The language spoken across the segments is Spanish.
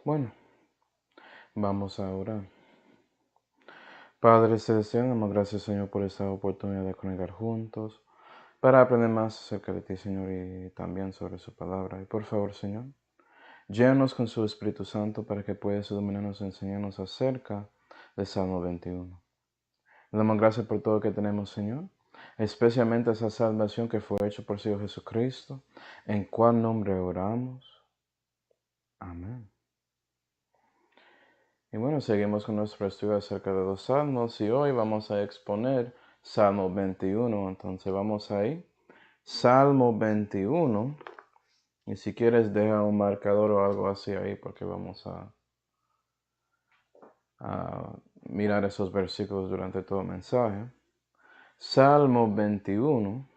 Bueno, vamos a orar. Padre Celestial, damos gracias, Señor, por esta oportunidad de conectar juntos para aprender más acerca de ti, Señor, y también sobre su palabra. Y por favor, Señor, llénanos con su Espíritu Santo para que puedas iluminarnos y enseñarnos acerca del Salmo 21. Le damos gracias por todo que tenemos, Señor, especialmente esa salvación que fue hecha por Señor Jesucristo, en cuál nombre oramos. Amén. Y bueno, seguimos con nuestro estudio acerca de los salmos y hoy vamos a exponer Salmo 21. Entonces vamos ahí, Salmo 21. Y si quieres deja un marcador o algo así ahí porque vamos a mirar esos versículos durante todo el mensaje. Salmo 21.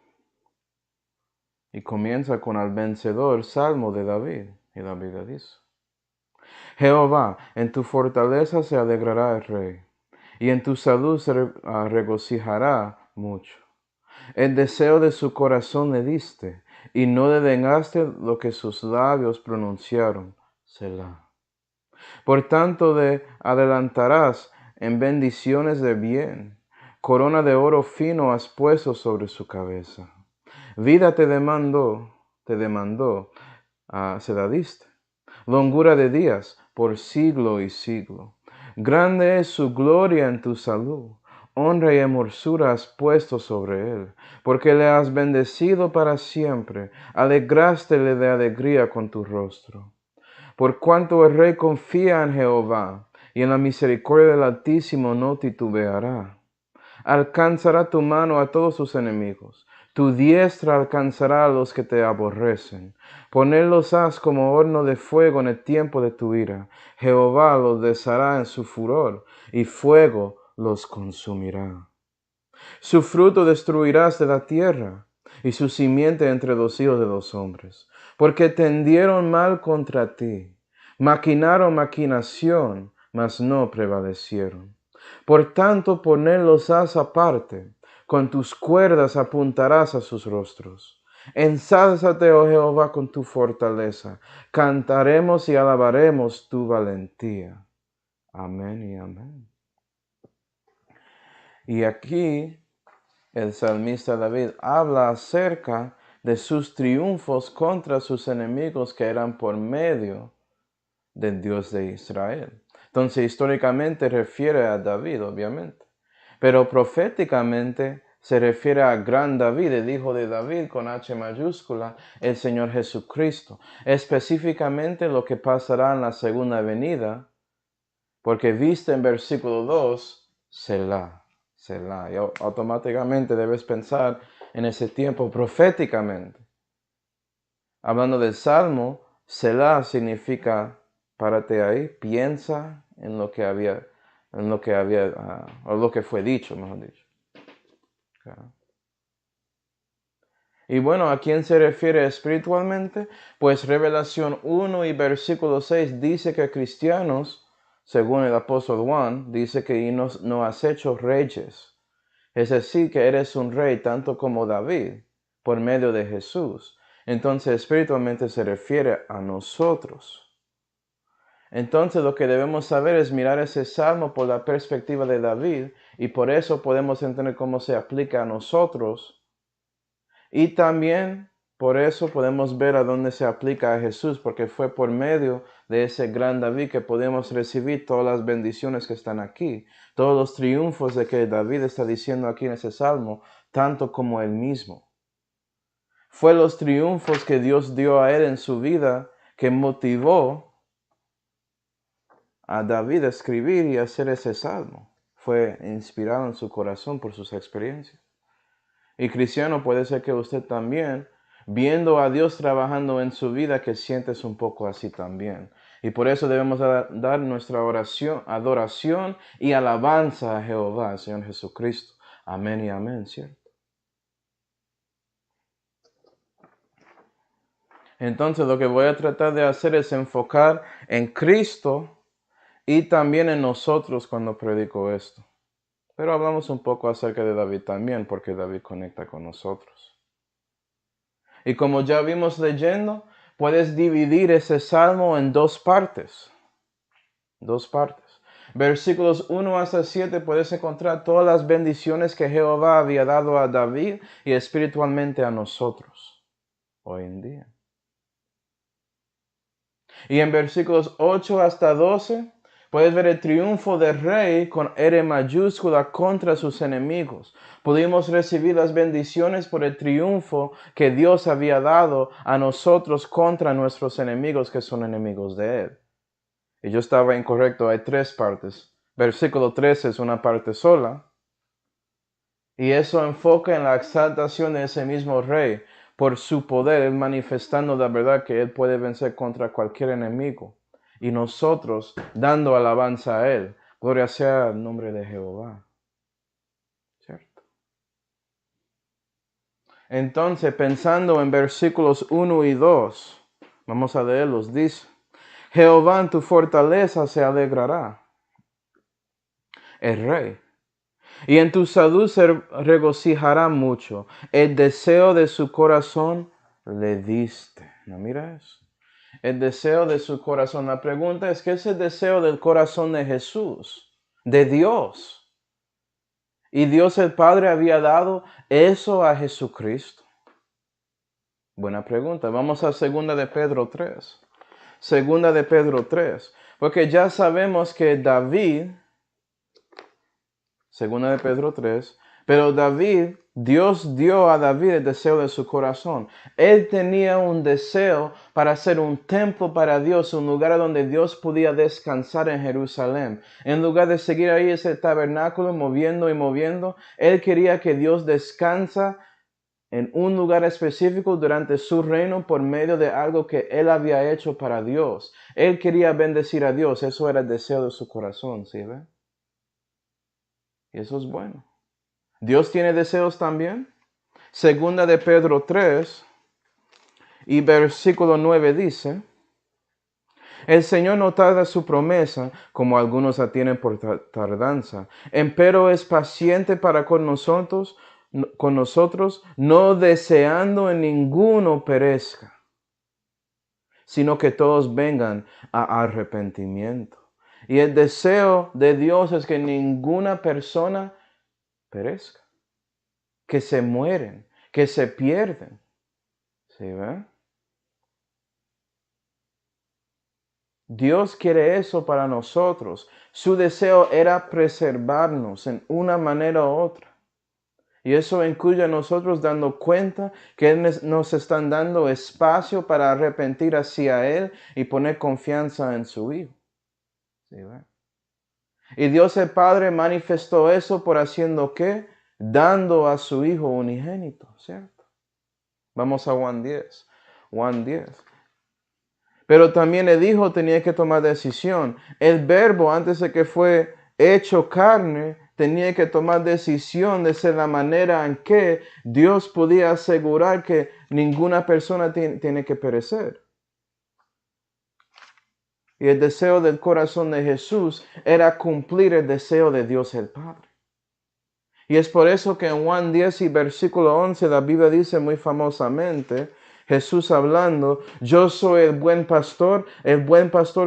Y comienza con el vencedor, Salmo de David. Y la Biblia dice: Jehová, en tu fortaleza se alegrará el rey, y en tu salud se regocijará mucho. El deseo de su corazón le diste, y no le negaste lo que sus labios pronunciaron. Selah. Por tanto le adelantarás en bendiciones de bien. Corona de oro fino has puesto sobre su cabeza. Vida te demandó, se la diste. Longura de días por siglo y siglo. Grande es su gloria en tu salud. Honra y hermosura has puesto sobre él, porque le has bendecido para siempre. Alegraste-le de alegría con tu rostro. Por cuanto el rey confía en Jehová, y en la misericordia del Altísimo no titubeará. Alcanzará tu mano a todos sus enemigos. Tu diestra alcanzará a los que te aborrecen. Ponerlos has como horno de fuego en el tiempo de tu ira. Jehová los deshará en su furor, y fuego los consumirá. Su fruto destruirás de la tierra, y su simiente entre los hijos de los hombres. Porque tendieron mal contra ti. Maquinaron maquinación, mas no prevalecieron. Por tanto, ponerlos has aparte, con tus cuerdas apuntarás a sus rostros. Ensálzate, oh Jehová, con tu fortaleza. Cantaremos y alabaremos tu valentía. Amén y amén. Y aquí el salmista David habla acerca de sus triunfos contra sus enemigos que eran por medio del Dios de Israel. Entonces, históricamente refiere a David, obviamente. Pero proféticamente se refiere a gran David, el hijo de David con H mayúscula, el Señor Jesucristo. Específicamente lo que pasará en la segunda venida, porque viste en versículo 2, Selah, Selah. Y automáticamente debes pensar en ese tiempo proféticamente. Hablando del Salmo, Selah significa párate ahí, piensa en lo que había, o lo que fue dicho, mejor dicho. Okay. Y bueno, ¿a quién se refiere espiritualmente? Pues Revelación 1 y versículo 6 dice que cristianos, según el apóstol Juan, dice que no has hecho reyes. Es decir, que eres un rey tanto como David, por medio de Jesús. Entonces, espiritualmente se refiere a nosotros. Entonces, lo que debemos saber es mirar ese salmo por la perspectiva de David, y por eso podemos entender cómo se aplica a nosotros. Y también por eso podemos ver a dónde se aplica a Jesús, porque fue por medio de ese gran David que podemos recibir todas las bendiciones que están aquí, todos los triunfos de que David está diciendo aquí en ese salmo, tanto como él mismo. Fue los triunfos que Dios dio a él en su vida que motivó a David a escribir y hacer ese salmo. Fue inspirado en su corazón por sus experiencias. Y cristiano, puede ser que usted también, viendo a Dios trabajando en su vida, que sientes un poco así también. Y por eso debemos dar nuestra oración, adoración y alabanza a Jehová, al Señor Jesucristo. Amén y amén, ¿cierto? Entonces lo que voy a tratar de hacer es enfocar en Cristo y también en nosotros cuando predico esto. Pero hablamos un poco acerca de David también, porque David conecta con nosotros. Y como ya vimos leyendo, puedes dividir ese salmo en dos partes. Dos partes. Versículos 1 hasta 7 puedes encontrar todas las bendiciones que Jehová había dado a David y espiritualmente a nosotros hoy en día. Y en versículos 8 hasta 12 puedes ver el triunfo del rey con R mayúscula contra sus enemigos. Pudimos recibir las bendiciones por el triunfo que Dios había dado a nosotros contra nuestros enemigos que son enemigos de Él. Y yo estaba incorrecto, hay tres partes. Versículo 13 es una parte sola. Y eso enfoca en la exaltación de ese mismo rey por su poder, manifestando la verdad que Él puede vencer contra cualquier enemigo. Y nosotros dando alabanza a Él. Gloria sea el nombre de Jehová. ¿Cierto? Entonces, pensando en versículos 1 y 2, vamos a leerlos, dice: Jehová en tu fortaleza se alegrará, el rey. Y en tu salud se regocijará mucho. El deseo de su corazón le diste. ¿No mira eso? El deseo de su corazón. La pregunta es, ¿qué es el deseo del corazón de Jesús? De Dios. Y Dios el Padre había dado eso a Jesucristo. Buena pregunta. Vamos a 2 de Pedro 3. 2 de Pedro 3. Porque ya sabemos que David... 2 de Pedro 3, pero David, Dios dio a David el deseo de su corazón. Él tenía un deseo para hacer un templo para Dios, un lugar donde Dios podía descansar en Jerusalén. En lugar de seguir ahí ese tabernáculo moviendo y moviendo, él quería que Dios descansa en un lugar específico durante su reino por medio de algo que él había hecho para Dios. Él quería bendecir a Dios, eso era el deseo de su corazón, ¿sí ve? Y eso es bueno. Dios tiene deseos también. 2 de Pedro 3 y versículo 9 dice: El Señor no tarda su promesa, como algunos la tienen por tardanza, empero es paciente para con nosotros, no deseando en ninguno perezca, sino que todos vengan a arrepentimiento. Y el deseo de Dios es que ninguna persona perezca, que se mueren, que se pierden. ¿Sí ve? Dios quiere eso para nosotros. Su deseo era preservarnos en una manera u otra. Y eso incluye a nosotros dando cuenta que nos están dando espacio para arrepentir hacia Él y poner confianza en su Hijo. ¿Sí ve? Y Dios el Padre manifestó eso por haciendo ¿qué? Dando a su Hijo unigénito, ¿cierto? Vamos a Juan 10. Juan 10. Pero también el Hijo tenía que tomar decisión. El Verbo, antes de que fue hecho carne, tenía que tomar decisión de ser la manera en que Dios podía asegurar que ninguna persona tiene que perecer. Y el deseo del corazón de Jesús era cumplir el deseo de Dios el Padre. Y es por eso que en Juan 10 y versículo 11 la Biblia dice muy famosamente, Jesús hablando: yo soy el buen pastor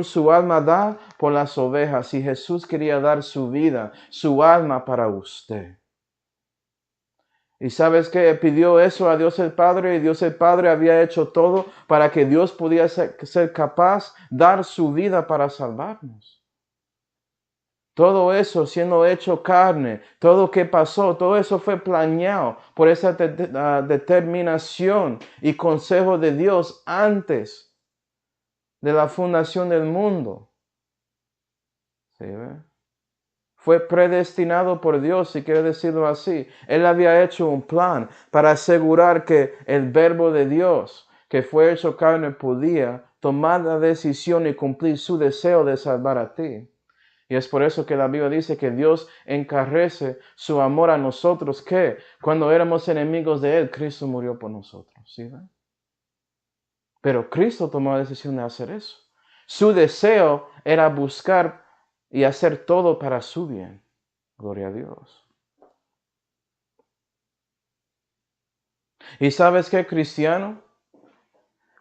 su alma da por las ovejas. Y Jesús quería dar su vida, su alma para usted. Y sabes que pidió eso a Dios el Padre, y Dios el Padre había hecho todo para que Dios pudiera ser capaz de dar su vida para salvarnos. Todo eso siendo hecho carne, todo que pasó, todo eso fue planeado por esa determinación y consejo de Dios antes de la fundación del mundo. ¿Sí ve? Fue predestinado por Dios, si quiere decirlo así. Él había hecho un plan para asegurar que el Verbo de Dios, que fue hecho carne, podía tomar la decisión y cumplir su deseo de salvar a ti. Y es por eso que la Biblia dice que Dios encarece su amor a nosotros, que cuando éramos enemigos de Él, Cristo murió por nosotros. ¿Sí ven? Pero Cristo tomó la decisión de hacer eso. Su deseo era buscar y hacer todo para su bien. Gloria a Dios. ¿Y sabes qué, cristiano?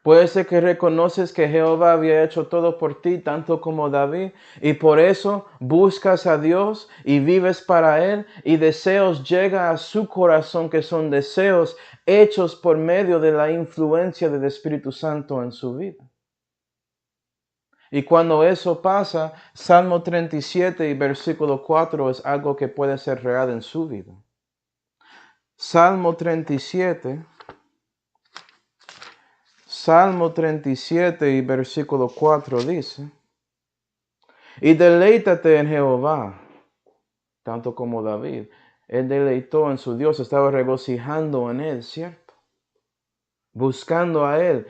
Puede ser que reconoces que Jehová había hecho todo por ti, tanto como David, y por eso buscas a Dios y vives para Él, y deseos llegan a su corazón que son deseos hechos por medio de la influencia del Espíritu Santo en su vida. Y cuando eso pasa, Salmo 37 y versículo 4 es algo que puede ser real en su vida. Salmo 37 y versículo 4 dice: y deleítate en Jehová, tanto como David. Él deleitó en su Dios, estaba regocijando en Él, ¿cierto? Buscando a Él,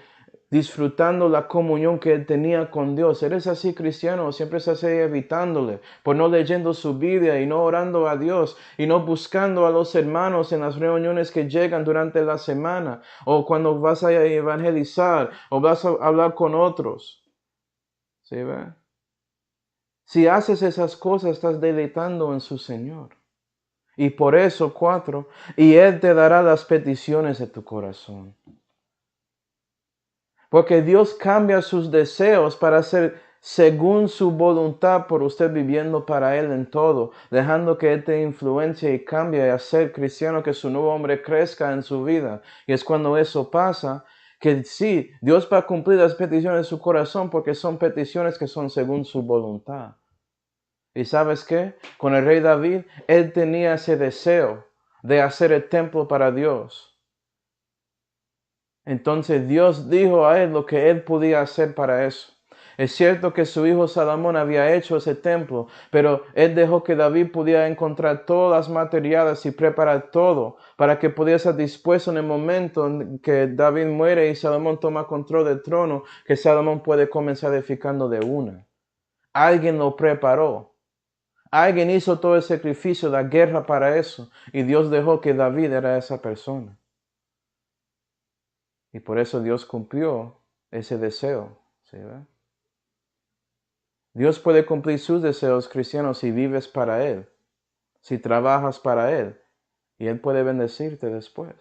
disfrutando la comunión que Él tenía con Dios. ¿Eres así cristiano o siempre estás ahí evitándole, por no leyendo su Biblia y no orando a Dios y no buscando a los hermanos en las reuniones que llegan durante la semana o cuando vas a evangelizar o vas a hablar con otros? ¿Sí ve? Si haces esas cosas, estás deleitando en su Señor. Y por eso, 4, y Él te dará las peticiones de tu corazón. Porque Dios cambia sus deseos para hacer según su voluntad por usted viviendo para Él en todo, dejando que Él te influencie y cambie y hacer cristiano, que su nuevo hombre crezca en su vida. Y es cuando eso pasa, que sí, Dios va a cumplir las peticiones de su corazón porque son peticiones que son según su voluntad. ¿Y sabes qué? Con el rey David, él tenía ese deseo de hacer el templo para Dios. Entonces Dios dijo a él lo que él podía hacer para eso. Es cierto que su hijo Salomón había hecho ese templo, pero él dejó que David pudiera encontrar todas las materiales y preparar todo para que pudiera estar dispuesto en el momento en que David muere y Salomón toma control del trono, que Salomón puede comenzar edificando de una. Alguien lo preparó. Alguien hizo todo el sacrificio, la guerra para eso. Y Dios dejó que David era esa persona. Y por eso Dios cumplió ese deseo. ¿Sí, ve? Dios puede cumplir sus deseos, cristianos, si vives para Él. Si trabajas para Él. Y Él puede bendecirte después.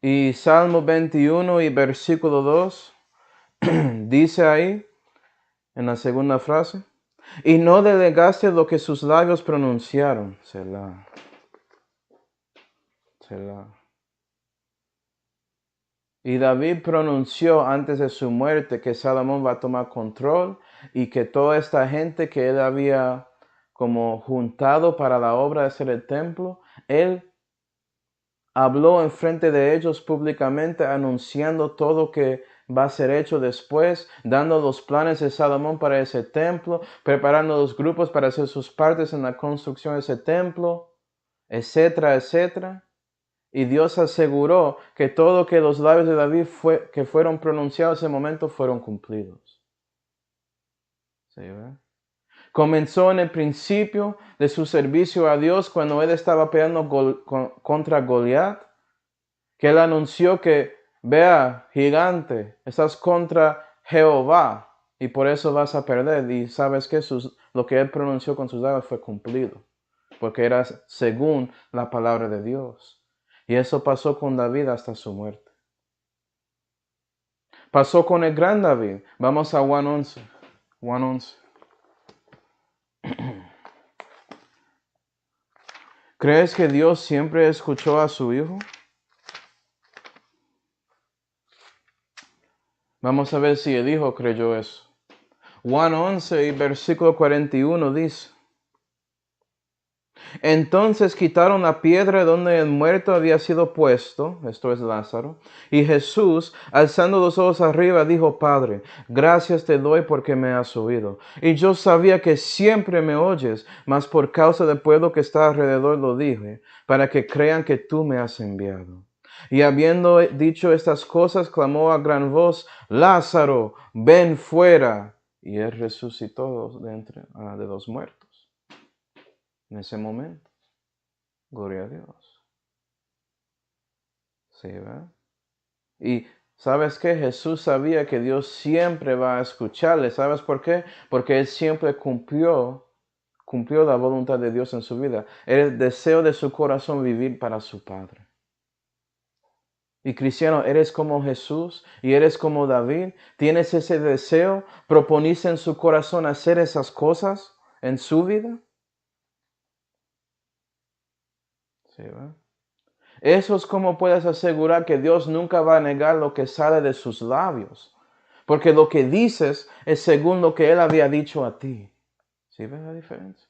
Y Salmo 21 y versículo 2 dice ahí, en la segunda frase: y no delegaste lo que sus labios pronunciaron. Selah. Selah. Y David pronunció antes de su muerte que Salomón va a tomar control y que toda esta gente que él había como juntado para la obra de hacer el templo, él habló en frente de ellos públicamente anunciando todo que va a ser hecho después, dando los planes de Salomón para ese templo, preparando los grupos para hacer sus partes en la construcción de ese templo, etcétera, etcétera. Y Dios aseguró que todo que los labios de David que fueron pronunciados en ese momento fueron cumplidos. ¿Sí, ve? Comenzó en el principio de su servicio a Dios cuando él estaba peleando contra Goliat, que él anunció que, vea, gigante, estás contra Jehová y por eso vas a perder. Y sabes que lo que él pronunció con sus labios fue cumplido, porque era según la palabra de Dios. Y eso pasó con David hasta su muerte. Pasó con el gran David. Vamos a Juan 11. Juan 11. ¿Crees que Dios siempre escuchó a su hijo? Vamos a ver si el hijo creyó eso. Juan 11 y versículo 41 dice: entonces quitaron la piedra donde el muerto había sido puesto, esto es Lázaro, y Jesús, alzando los ojos arriba, dijo: Padre, gracias te doy porque me has oído. Y yo sabía que siempre me oyes, mas por causa del pueblo que está alrededor lo dije, para que crean que tú me has enviado. Y habiendo dicho estas cosas, clamó a gran voz: Lázaro, ven fuera. Y él resucitó de los muertos. En ese momento. Gloria a Dios. ¿Sí, verdad? Y ¿sabes qué? Jesús sabía que Dios siempre va a escucharle. ¿Sabes por qué? Porque Él siempre cumplió cumplió la voluntad de Dios en su vida. Era el deseo de su corazón vivir para su Padre. Y cristiano, eres como Jesús y eres como David. ¿Tienes ese deseo? ¿Proponiste en su corazón hacer esas cosas en su vida? Sí, ¿verdad? Eso es como puedes asegurar que Dios nunca va a negar lo que sale de sus labios. Porque lo que dices es según lo que Él había dicho a ti. ¿Sí ves la diferencia?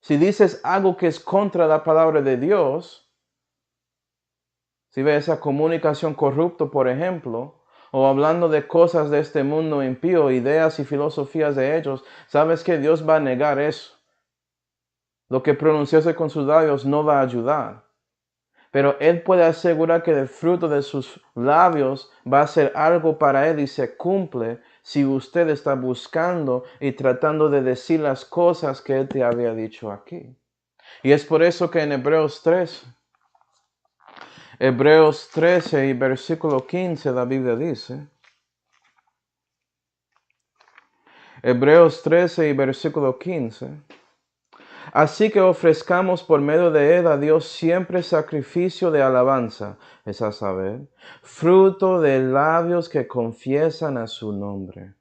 Si dices algo que es contra la palabra de Dios, si ves esa comunicación corrupta, por ejemplo, o hablando de cosas de este mundo impío, ideas y filosofías de ellos, sabes que Dios va a negar eso. Lo que pronunciaste con sus labios no va a ayudar. Pero Él puede asegurar que el fruto de sus labios va a ser algo para Él y se cumple si usted está buscando y tratando de decir las cosas que Él te había dicho aquí. Y es por eso que en Hebreos 13 y versículo 15 la Biblia dice, Hebreos 13 y versículo 15, así que ofrezcamos por medio de él a Dios siempre sacrificio de alabanza, es a saber, fruto de labios que confiesan a su nombre.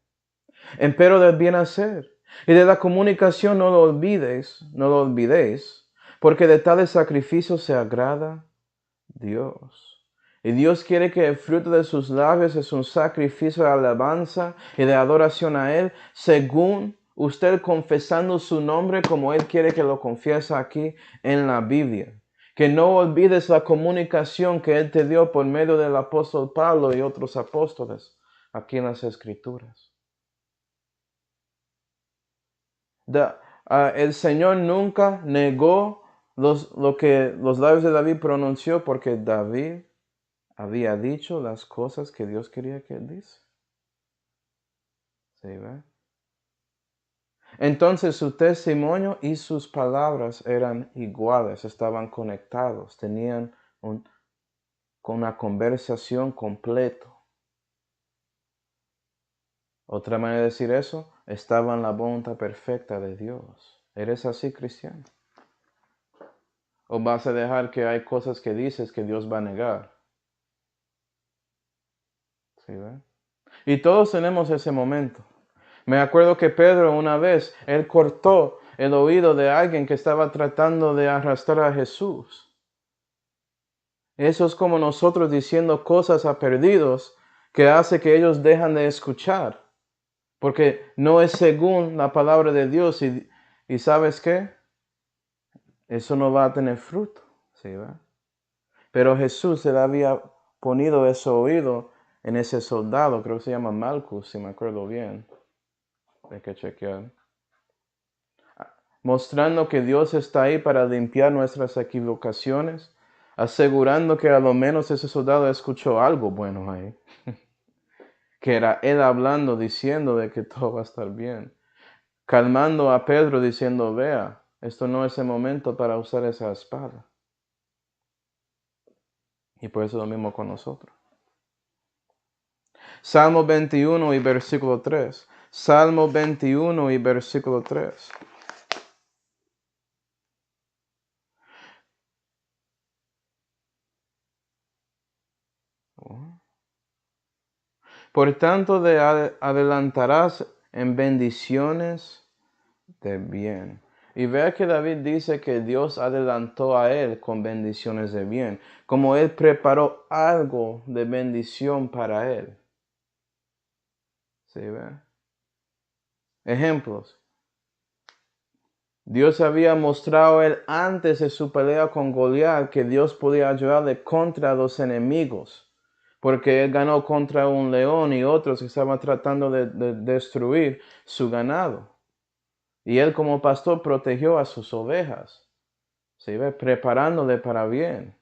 Empero del bien hacer y de la comunicación no lo olvidéis, porque de tales sacrificios se agrada Dios. Y Dios quiere que el fruto de sus labios es un sacrificio de alabanza y de adoración a Él, según usted confesando su nombre como Él quiere que lo confiese aquí en la Biblia. Que no olvides la comunicación que Él te dio por medio del apóstol Pablo y otros apóstoles aquí en las Escrituras. El Señor nunca negó lo que los labios de David pronunció porque David había dicho las cosas que Dios quería que él dice. ¿Sí, ve? Entonces su testimonio y sus palabras eran iguales, estaban conectados, tenían una conversación completa. Otra manera de decir eso, estaba en la voluntad perfecta de Dios. ¿Eres así, cristiano? ¿O vas a dejar que hay cosas que dices que Dios va a negar? ¿Sí, ve? Y todos tenemos ese momento. Me acuerdo que Pedro una vez, él cortó el oído de alguien que estaba tratando de arrastrar a Jesús. Eso es como nosotros diciendo cosas a perdidos que hace que ellos dejan de escuchar. Porque no es según la palabra de Dios. Y ¿sabes qué? Eso no va a tener fruto. ¿Sí, va? Pero Jesús se le había ponido ese oído en ese soldado, creo que se llama Malcus, si me acuerdo bien. Hay que chequear. Mostrando que Dios está ahí para limpiar nuestras equivocaciones, asegurando que a lo menos ese soldado escuchó algo bueno ahí, que era él hablando, diciendo de que todo va a estar bien, calmando a Pedro diciendo, vea, esto no es el momento para usar esa espada. Y por eso lo mismo con nosotros. Salmo 21 y versículo 3. Salmo 21 y versículo 3. Por tanto, te adelantarás en bendiciones de bien. Y vea que David dice que Dios adelantó a él con bendiciones de bien, como él preparó algo de bendición para él. ¿Sí ve? Ejemplos. Dios había mostrado a él antes de su pelea con Goliat que Dios podía ayudarle contra los enemigos, porque él ganó contra un león y otros que estaban tratando de destruir su ganado. Y él como pastor protegió a sus ovejas, ¿sí ve? Preparándole para bien.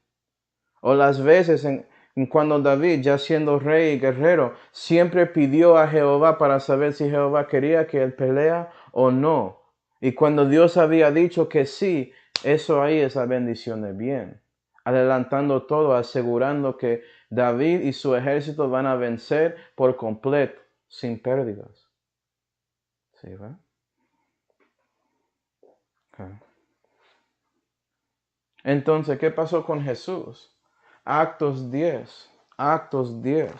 O las veces en cuando David, ya siendo rey y guerrero, siempre pidió a Jehová para saber si Jehová quería que él pelea o no. Y cuando Dios había dicho que sí, eso ahí es la bendición de bien. Adelantando todo, asegurando que David y su ejército van a vencer por completo, sin pérdidas. ¿Sí, va? Okay. Entonces, ¿qué pasó con Jesús? Actos 10. Actos 10.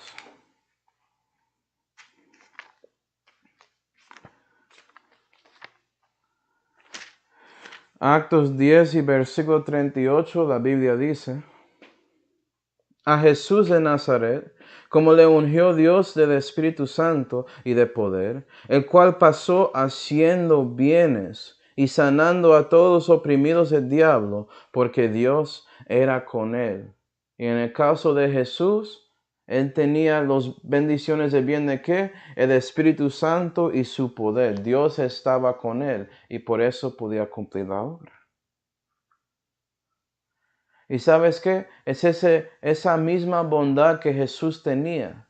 Actos 10 y versículo 38, la Biblia dice: a Jesús de Nazaret, como le ungió Dios del Espíritu Santo y de poder, el cual pasó haciendo bienes y sanando a todos los oprimidos del diablo, porque Dios era con él. Y en el caso de Jesús, él tenía las bendiciones de bien de qué? El Espíritu Santo y su poder. Dios estaba con él y por eso podía cumplir la obra. ¿Y sabes qué? Es esa misma bondad que Jesús tenía,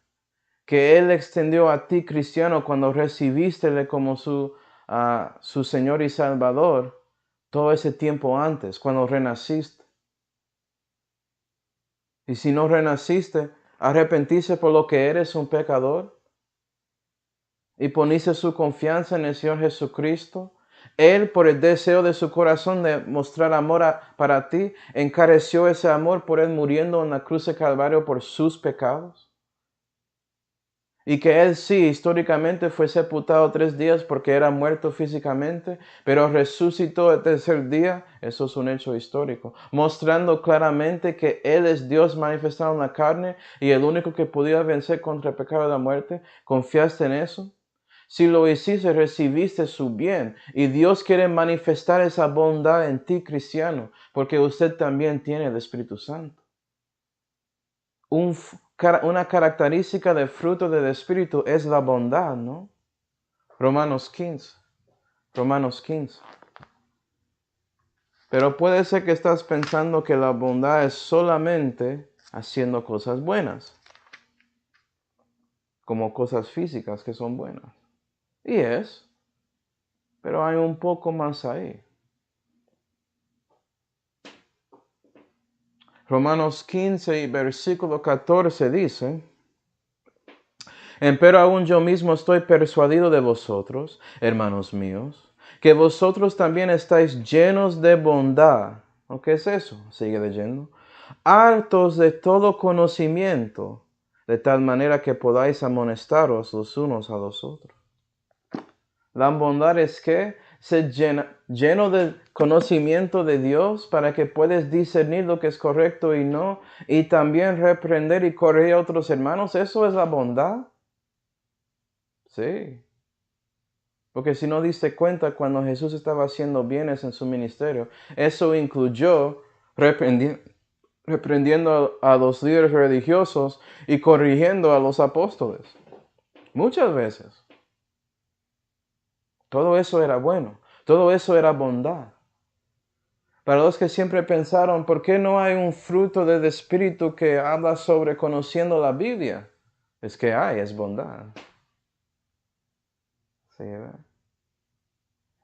que Él extendió a ti, cristiano, cuando recibiste como su Señor y Salvador, todo ese tiempo antes, cuando renaciste. Y si no renaciste, arrepentiste por lo que eres un pecador y poniste su confianza en el Señor Jesucristo. Él, por el deseo de su corazón de mostrar amor para ti, encareció ese amor por Él muriendo en la cruz de Calvario por sus pecados. Y que Él sí, históricamente fue sepultado 3 días porque era muerto físicamente, pero resucitó el tercer día. Eso es un hecho histórico, mostrando claramente que Él es Dios manifestado en la carne y el único que podía vencer contra el pecado de la muerte. ¿Confiaste en eso? Si lo hiciste, recibiste su bien. Y Dios quiere manifestar esa bondad en ti, cristiano, porque usted también tiene el Espíritu Santo. Una característica del fruto del Espíritu es la bondad, ¿no? Romanos 15. Romanos 15. Pero puede ser que estás pensando que la bondad es solamente haciendo cosas buenas, como cosas físicas que son buenas. Y es, pero hay un poco más ahí. Romanos 15 y versículo 14 dice: empero aún yo mismo estoy persuadido de vosotros, hermanos míos, que vosotros también estáis llenos de bondad. ¿O qué es eso? Sigue leyendo. Hartos de todo conocimiento, de tal manera que podáis amonestaros los unos a los otros. La bondad es que se lleno del conocimiento de Dios para que puedas discernir lo que es correcto y no, y también reprender y corregir a otros hermanos. Eso es la bondad. Sí. Porque si no diste cuenta cuando Jesús estaba haciendo bienes en su ministerio, eso incluyó reprendiendo a los líderes religiosos y corrigiendo a los apóstoles. Muchas veces. Todo eso era bueno. Todo eso era bondad. Para los que siempre pensaron, ¿por qué no hay un fruto del Espíritu que habla sobre conociendo la Biblia? Es que hay, es bondad. Sí, ¿verdad?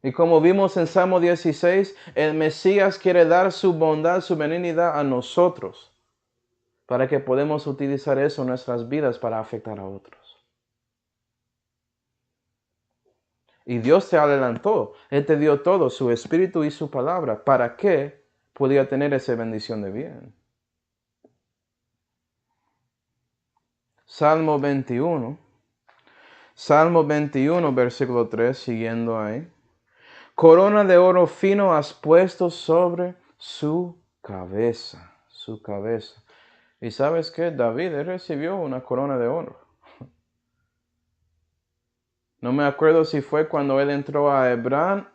Y como vimos en Salmo 16, el Mesías quiere dar su bondad, su benignidad a nosotros, para que podamos utilizar eso en nuestras vidas para afectar a otros. Y Dios te adelantó, Él te dio todo, su Espíritu y su palabra, para que pudiera tener esa bendición de bien. Salmo 21, versículo 3, siguiendo ahí. Corona de oro fino has puesto sobre su cabeza, su cabeza. ¿Y sabes qué? David recibió una corona de oro. No me acuerdo si fue cuando él entró a Hebrón,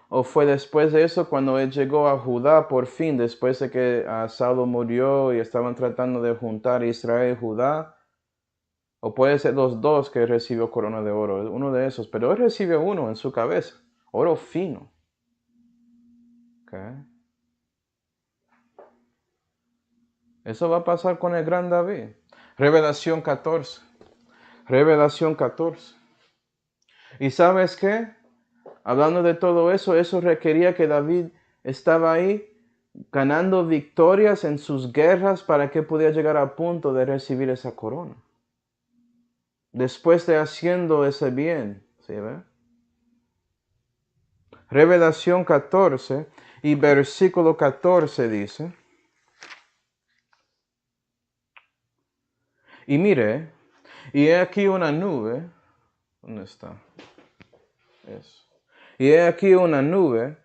o fue después de eso cuando él llegó a Judá por fin, después de que Saulo murió y estaban tratando de juntar Israel y Judá. O puede ser los dos que recibió corona de oro, uno de esos, pero él recibió uno en su cabeza, oro fino. Okay. Eso va a pasar con el gran David. Revelación 14. Revelación 14. ¿Y sabes qué? Hablando de todo eso, eso requería que David estaba ahí ganando victorias en sus guerras para que pudiera llegar al punto de recibir esa corona. Después de haciendo ese bien, ¿sí ve? Revelación 14 y versículo 14 dice, y mire, y he aquí una nube, ¿dónde está? Eso. Y he aquí una nube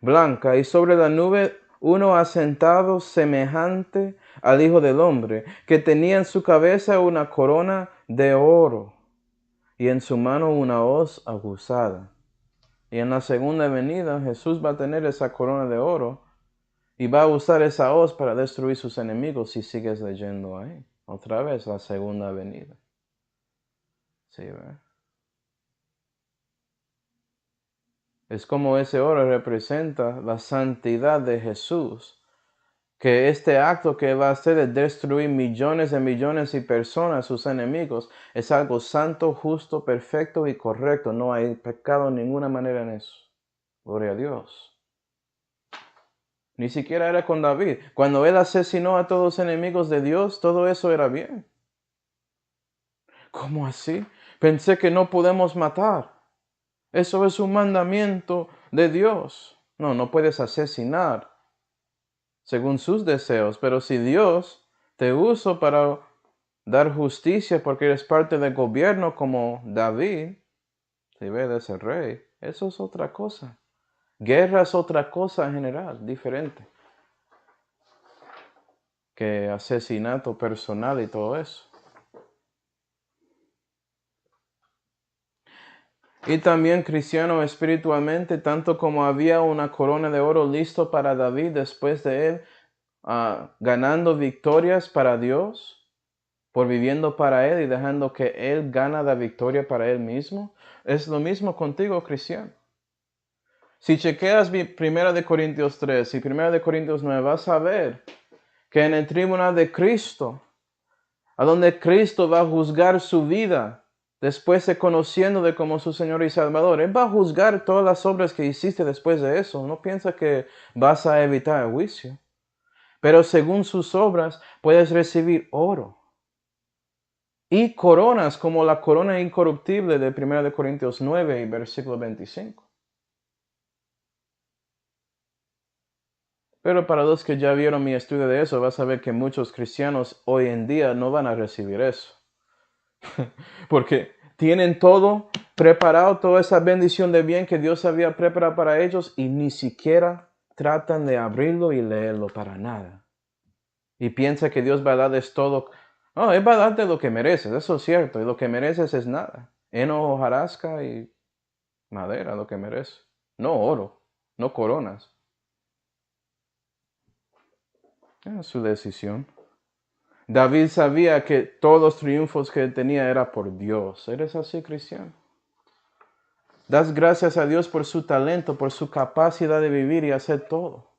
blanca, y sobre la nube uno asentado semejante al Hijo del Hombre, que tenía en su cabeza una corona de oro, y en su mano una hoz aguzada. Y en la segunda venida Jesús va a tener esa corona de oro, y va a usar esa hoz para destruir sus enemigos si sigues leyendo ahí. Otra vez la segunda venida. Sí, ¿verdad? Es como ese oro representa la santidad de Jesús, que este acto que va a hacer de destruir millones de millones de personas, sus enemigos, es algo santo, justo, perfecto y correcto. No hay pecado de ninguna manera en eso. Gloria a Dios. Ni siquiera era con David. Cuando él asesinó a todos los enemigos de Dios, todo eso era bien. ¿Cómo así? Pensé que no podemos matar. Eso es un mandamiento de Dios. No, no puedes asesinar según sus deseos, pero si Dios te usó para dar justicia porque eres parte del gobierno como David, si ves el rey, eso es otra cosa. Guerra es otra cosa en general, diferente que asesinato personal y todo eso. Y también cristiano espiritualmente, tanto como había una corona de oro listo para David después de él, ganando victorias para Dios, por viviendo para Él y dejando que Él gana la victoria para Él mismo. Es lo mismo contigo, cristiano. Si chequeas 1 de Corintios 3 y 1 de Corintios 9, vas a ver que en el tribunal de Cristo, a donde Cristo va a juzgar su vida, después de conociéndole como su Señor y Salvador, Él va a juzgar todas las obras que hiciste después de eso. No piensa que vas a evitar el juicio. Pero según sus obras, puedes recibir oro y coronas como la corona incorruptible de 1 de Corintios 9 y versículo 25. Pero para los que ya vieron mi estudio de eso, vas a ver que muchos cristianos hoy en día no van a recibir eso. Porque tienen todo preparado, toda esa bendición de bien que Dios había preparado para ellos y ni siquiera tratan de abrirlo y leerlo para nada. Y piensa que Dios va a darles todo. No, Él va a darte lo que mereces, eso es cierto. Y lo que mereces es nada. Heno, hojarasca y madera, lo que mereces. No oro, no coronas. Es su decisión. David sabía que todos los triunfos que tenía era por Dios. ¿Eres así, cristiano? Das gracias a Dios por su talento, por su capacidad de vivir y hacer todo.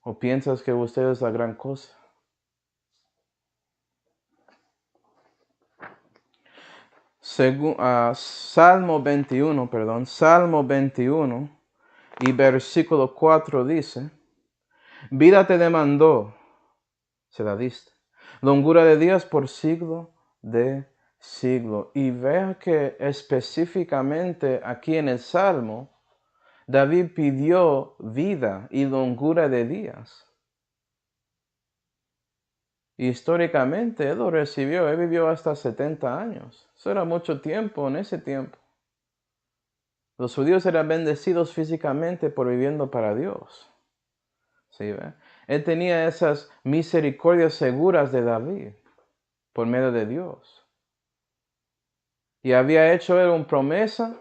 ¿O piensas que usted es la gran cosa? Salmo 21 y versículo 4 dice, vida te demandó, se la diste, longura de días por siglo de siglo. Y vea que específicamente aquí en el Salmo, David pidió vida y longura de días. Históricamente él lo recibió, él vivió hasta 70 años. Eso era mucho tiempo en ese tiempo. Los judíos eran bendecidos físicamente por viviendo para Dios. ¿Sí, ve? Él tenía esas misericordias seguras de David por medio de Dios. Y había hecho él una promesa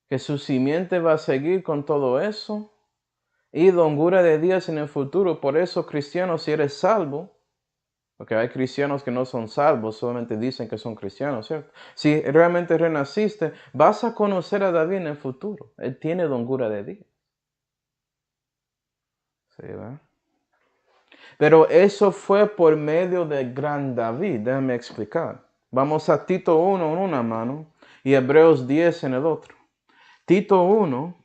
que su simiente va a seguir con todo eso y longura de días en el futuro. Por eso, cristianos, si eres salvo, porque hay cristianos que no son salvos, solamente dicen que son cristianos, ¿cierto? Si realmente renaciste, vas a conocer a David en el futuro. Él tiene longura de días. ¿Sí, verdad? Pero eso fue por medio del gran David. Déjame explicar. Vamos a Tito 1 en una mano y Hebreos 10 en el otro. Tito 1.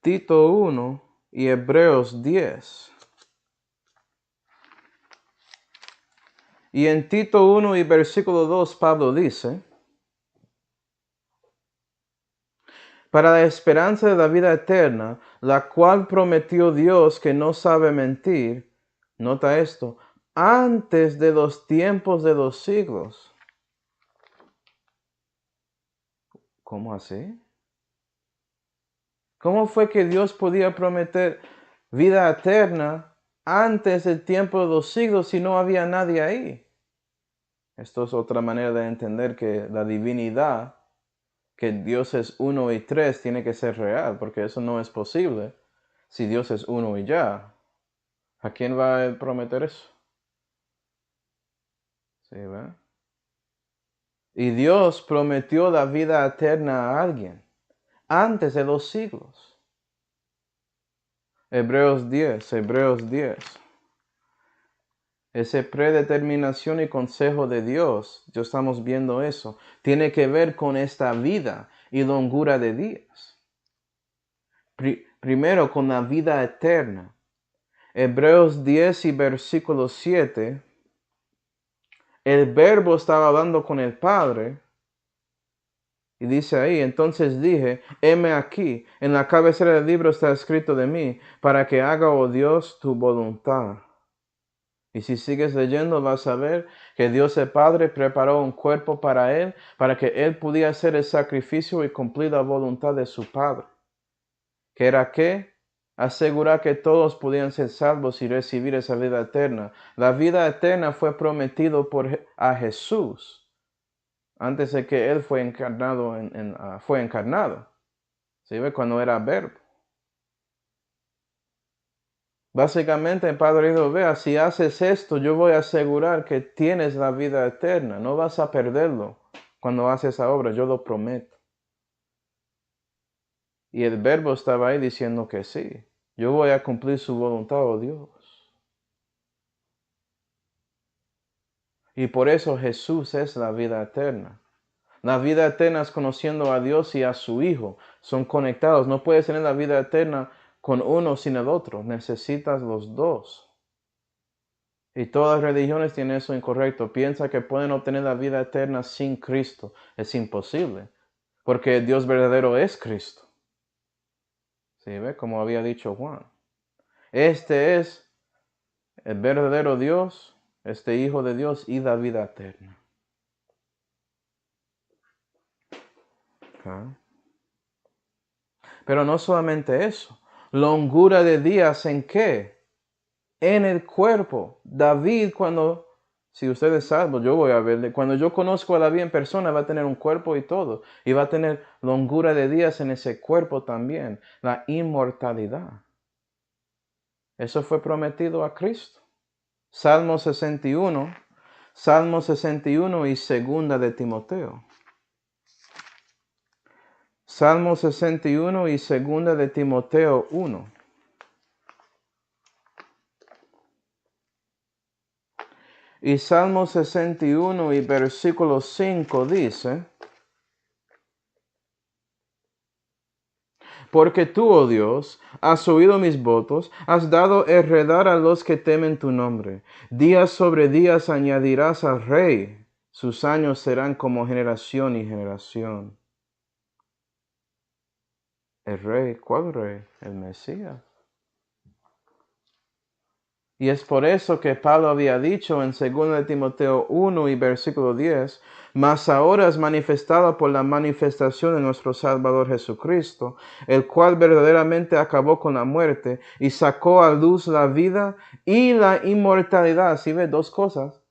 Tito 1 y Hebreos 10. Y en Tito 1 y versículo 2, Pablo dice, para la esperanza de la vida eterna, la cual prometió Dios que no sabe mentir, nota esto, antes de los tiempos de los siglos. ¿Cómo así? ¿Cómo fue que Dios podía prometer vida eterna antes del tiempo de los siglos si no había nadie ahí? Esto es otra manera de entender que la divinidad, que Dios es uno y tres, tiene que ser real, porque eso no es posible si Dios es uno y ya. ¿A quién va a prometer eso? ¿Sí, ¿verdad? Y Dios prometió la vida eterna a alguien antes de los siglos. Hebreos 10. Esa predeterminación y consejo de Dios, ya estamos viendo eso, tiene que ver con esta vida y longura de días. Primero con la vida eterna. Hebreos 10 y versículo 7, el verbo estaba hablando con el Padre y dice ahí, entonces dije, heme aquí, en la cabecera del libro está escrito de mí, para que haga, oh Dios, tu voluntad. Y si sigues leyendo vas a ver que Dios el Padre preparó un cuerpo para él, para que él pudiera hacer el sacrificio y cumplir la voluntad de su Padre. ¿Que era qué? Asegurar que todos pudieran ser salvos y recibir esa vida eterna. La vida eterna fue prometido a Jesús antes de que él fue encarnado. Fue encarnado. ¿Sí ve? Cuando era verbo. Básicamente el Padre dijo, vea, si haces esto, yo voy a asegurar que tienes la vida eterna. No vas a perderlo cuando haces esa obra, yo lo prometo. Y el verbo estaba ahí diciendo que sí. Yo voy a cumplir su voluntad, oh Dios. Y por eso Jesús es la vida eterna. La vida eterna es conociendo a Dios y a su Hijo. Son conectados. No puedes tener la vida eterna con uno sin el otro. Necesitas los dos. Y todas las religiones tienen eso incorrecto. Piensa que pueden obtener la vida eterna sin Cristo. Es imposible. Porque el Dios verdadero es Cristo. ¿Sí ve? Como había dicho Juan. Este es el verdadero Dios, este Hijo de Dios y la vida eterna. ¿Ah? Pero no solamente eso. Longura de días en qué? En el cuerpo. David si usted es salvo, yo voy a verle. Cuando yo conozco a David en persona, va a tener un cuerpo y todo. Y va a tener longura de días en ese cuerpo también. La inmortalidad. Eso fue prometido a Cristo. Salmo 61. Salmo 61 y segunda de Timoteo. Salmo 61 y segunda de Timoteo 1. Y Salmo 61 y versículo 5 dice, porque tú, oh Dios, has oído mis votos, has dado heredad a los que temen tu nombre. Días sobre días añadirás al rey, sus años serán como generación y generación. ¿El rey? ¿Cuál rey? El Mesías. Y es por eso que Pablo había dicho en 2 Timoteo 1 y versículo 10, mas ahora es manifestado por la manifestación de nuestro Salvador Jesucristo, el cual verdaderamente acabó con la muerte y sacó a luz la vida y la inmortalidad. ¿Sí ve? Dos cosas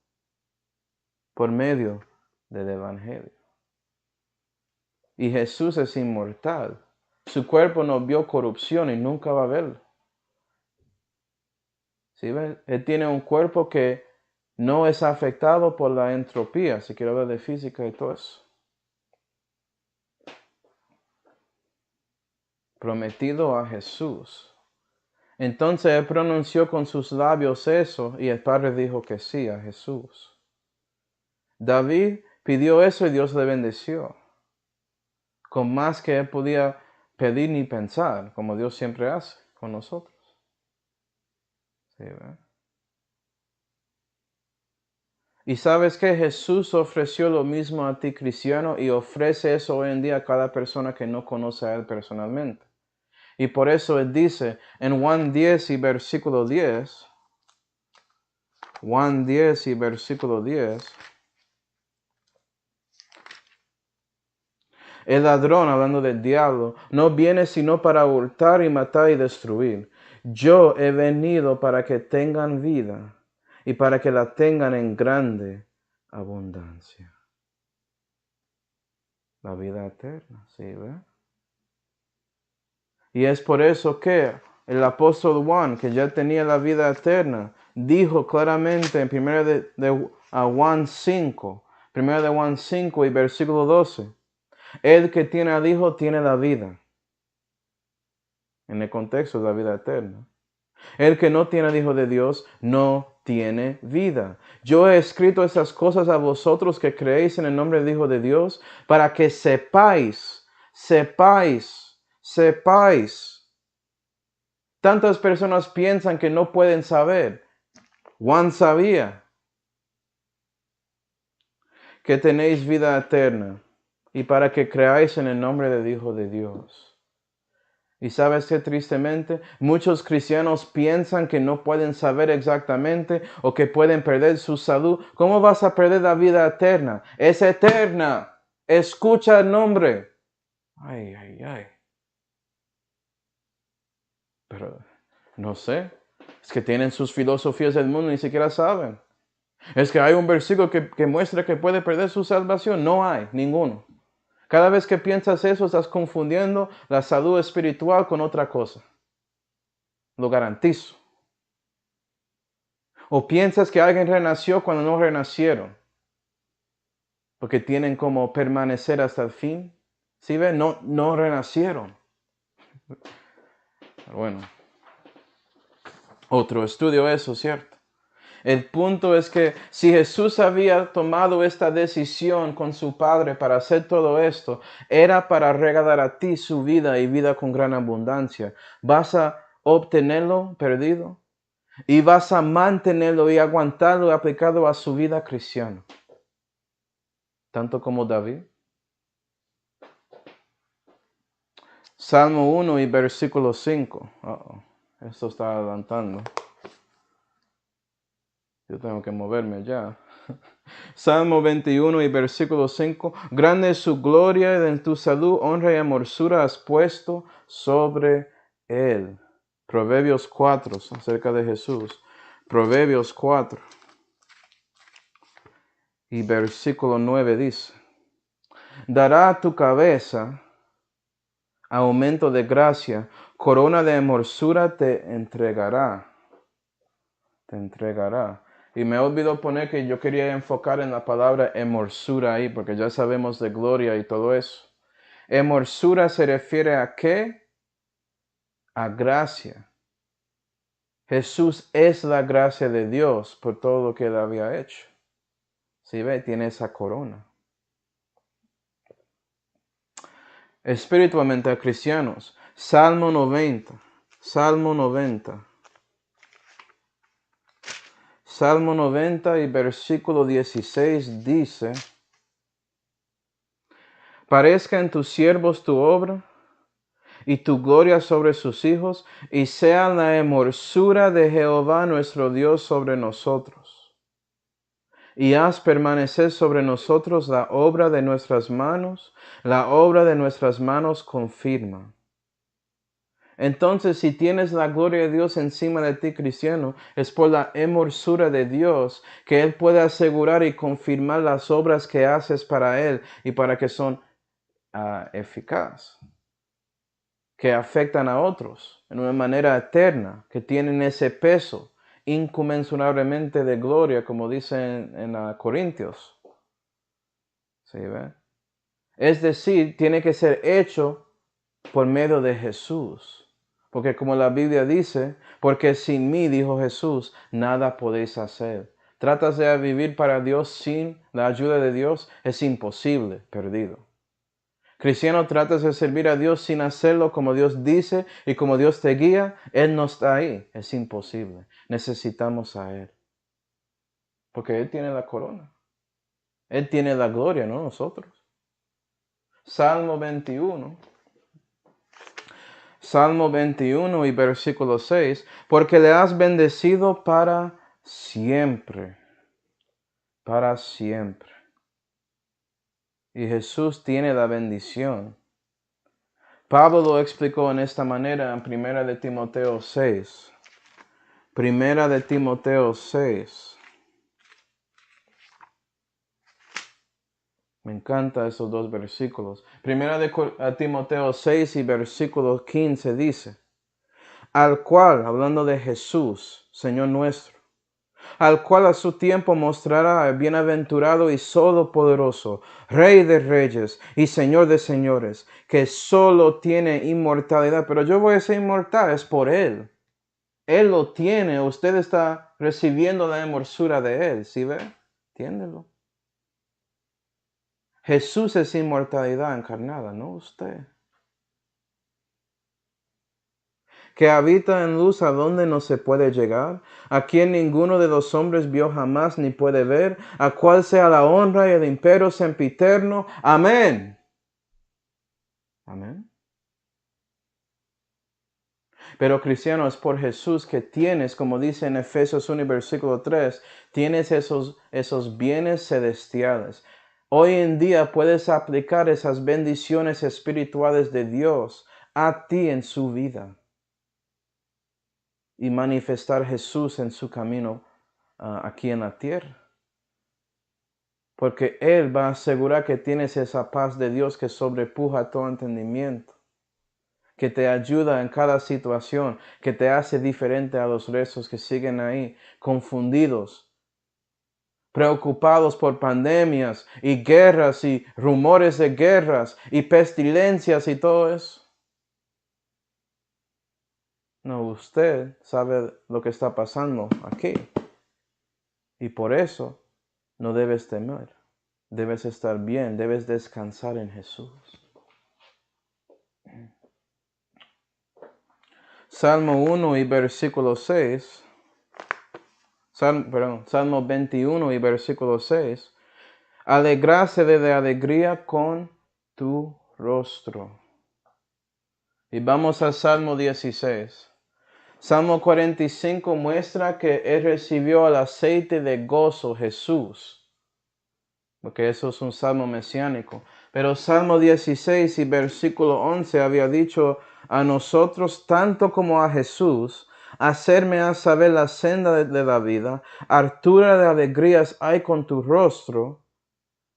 por medio del Evangelio. Y Jesús es inmortal. Su cuerpo no vio corrupción y nunca va a verlo. ¿Sí ves? Él tiene un cuerpo que no es afectado por la entropía, si quiero hablar de física y todo eso. Prometido a Jesús. Entonces él pronunció con sus labios eso y el Padre dijo que sí a Jesús. David pidió eso y Dios le bendeció. Con más que él podía pedir ni pensar, como Dios siempre hace con nosotros. ¿Sí, verdad? Y sabes que Jesús ofreció lo mismo a ti, cristiano, y ofrece eso hoy en día a cada persona que no conoce a Él personalmente. Y por eso Él dice en Juan 10 y versículo 10, Juan 10 y versículo 10, el ladrón, hablando del diablo, no viene sino para hurtar y matar y destruir. Yo he venido para que tengan vida y para que la tengan en grande abundancia. La vida eterna, ¿sí ve? Y es por eso que el apóstol Juan, que ya tenía la vida eterna, dijo claramente en 1 de Juan 5, 1 de Juan 5 y versículo 12, el que tiene al Hijo tiene la vida. En el contexto de la vida eterna. El que no tiene al Hijo de Dios no tiene vida. Yo he escrito esas cosas a vosotros que creéis en el nombre del Hijo de Dios, para que sepáis. Tantas personas piensan que no pueden saber. Juan sabía que tenéis vida eterna y para que creáis en el nombre del Hijo de Dios. Y sabes que tristemente muchos cristianos piensan que no pueden saber exactamente o que pueden perder su salud. ¿Cómo vas a perder la vida eterna? Es eterna. Escucha el nombre. Ay. Pero no sé. Es que tienen sus filosofías del mundo y ni siquiera saben. Es que hay un versículo que muestra que puede perder su salvación. No hay ninguno. Cada vez que piensas eso, estás confundiendo la salud espiritual con otra cosa. Lo garantizo. O piensas que alguien renació cuando no renacieron. Porque tienen como permanecer hasta el fin. ¿Sí ven? No renacieron. Pero bueno. Otro estudio eso, ¿cierto? El punto es que si Jesús había tomado esta decisión con su Padre para hacer todo esto, era para regalar a ti su vida y vida con gran abundancia. ¿Vas a obtenerlo perdido? Y vas a mantenerlo y aguantarlo y aplicado a su vida cristiana. Tanto como David. Salmo 1 y versículo 5. Esto está adelantando. Yo tengo que moverme ya. Salmo 21 y versículo 5. Grande es su gloria y en tu salud, honra y amorsura has puesto sobre él. Proverbios 4, acerca de Jesús. Proverbios 4 y versículo 9 dice. Dará a tu cabeza aumento de gracia, corona de hermosura te entregará. Y me olvidó poner que yo quería enfocar en la palabra hermosura ahí, porque ya sabemos de gloria y todo eso. Hermosura se refiere a ¿qué? A gracia. Jesús es la gracia de Dios por todo lo que él había hecho. ¿Sí ve? Tiene esa corona. Espiritualmente a cristianos. Salmo 90. Salmo 90. Salmo 90 y versículo 16 dice, parezca en tus siervos tu obra y tu gloria sobre sus hijos, y sea la hermosura de Jehová nuestro Dios sobre nosotros. Y haz permanecer sobre nosotros la obra de nuestras manos, la obra de nuestras manos confirma. Entonces, si tienes la gloria de Dios encima de ti, cristiano, es por la hermosura de Dios que Él puede asegurar y confirmar las obras que haces para Él y para que son eficaces, que afectan a otros en una manera eterna, que tienen ese peso inconmensurablemente de gloria, como dicen en Corintios. ¿Sí ve? Es decir, tiene que ser hecho por medio de Jesús. Porque como la Biblia dice, porque sin mí, dijo Jesús, nada podéis hacer. Tratas de vivir para Dios sin la ayuda de Dios, es imposible, perdido. Cristiano, tratas de servir a Dios sin hacerlo como Dios dice y como Dios te guía, Él no está ahí, es imposible. Necesitamos a Él. porque Él tiene la corona. Él tiene la gloria, no nosotros. Salmo 21. Salmo 21 y versículo 6. Porque le has bendecido para siempre. Para siempre. Y Jesús tiene la bendición. Pablo lo explicó en esta manera en 1 de Timoteo 6. 1 de Timoteo 6. Me encantan esos dos versículos. 1 de Timoteo 6 y versículo 15 dice, al cual, hablando de Jesús, Señor nuestro, al cual a su tiempo mostrará el bienaventurado y solo poderoso, Rey de reyes y Señor de señores, que solo tiene inmortalidad. Pero yo voy a ser inmortal, es por Él. Él lo tiene, usted está recibiendo la hermosura de Él, ¿sí ve? Entiéndelo. Jesús es inmortalidad encarnada, no usted. Que habita en luz a donde no se puede llegar, a quien ninguno de los hombres vio jamás ni puede ver, a cual sea la honra y el imperio sempiterno. Amén. Amén. Pero cristiano, es por Jesús que tienes, como dice en Efesios 1 versículo 3, tienes esos bienes celestiales. Hoy en día puedes aplicar esas bendiciones espirituales de Dios a ti en su vida y manifestar Jesús en su camino aquí en la tierra. Porque Él va a asegurar que tienes esa paz de Dios que sobrepuja todo entendimiento, que te ayuda en cada situación, que te hace diferente a los restos que siguen ahí, confundidos, preocupados por pandemias y guerras y rumores de guerras y pestilencias y todo eso. No, usted sabe lo que está pasando aquí. Y por eso no debes temer. Debes estar bien, debes descansar en Jesús. Salmo 1 y versículo 6. Salmo 21 y versículo 6. Alegrarse de alegría con tu rostro. Y vamos al Salmo 16. Salmo 45 muestra que Él recibió el aceite de gozo, Jesús. Porque eso es un salmo mesiánico. Pero Salmo 16 y versículo 11 había dicho a nosotros, tanto como a Jesús, hacerme a saber la senda de la vida, hartura de alegrías hay con tu rostro.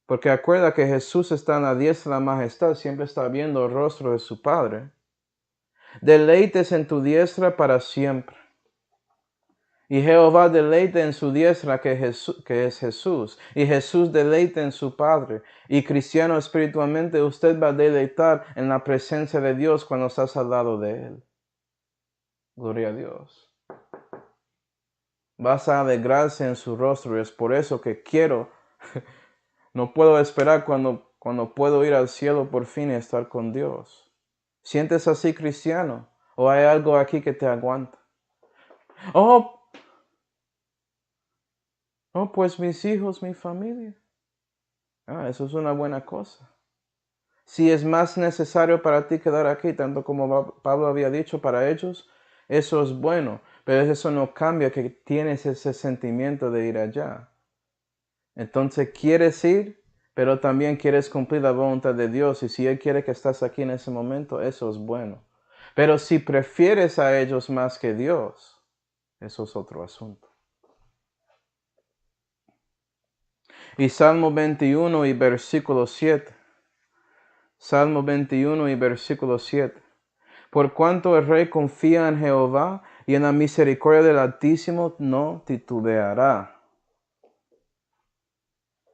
Porque acuerda que Jesús está en la diestra de la majestad, siempre está viendo el rostro de su Padre. Deleites en tu diestra para siempre. Y Jehová deleite en su diestra que es Jesús. Y Jesús deleite en su Padre. Y cristiano espiritualmente usted va a deleitar en la presencia de Dios cuando estás al lado de Él. Gloria a Dios. Vas a alegrarse en su rostro. Es por eso que quiero, no puedo esperar cuando puedo ir al cielo por fin y estar con Dios. ¿Sientes así, cristiano? ¿O hay algo aquí que te aguanta? Oh, pues mis hijos, mi familia. Eso es una buena cosa. Si es más necesario para ti quedar aquí, tanto como Pablo había dicho para ellos, eso es bueno. Pero eso no cambia que tienes ese sentimiento de ir allá. Entonces quieres ir, pero también quieres cumplir la voluntad de Dios. Y si Él quiere que estás aquí en ese momento, eso es bueno. Pero si prefieres a ellos más que Dios, eso es otro asunto. Y Salmo 21 y versículo 7. Salmo 21 y versículo 7. Por cuanto el rey confía en Jehová y en la misericordia del Altísimo no titubeará.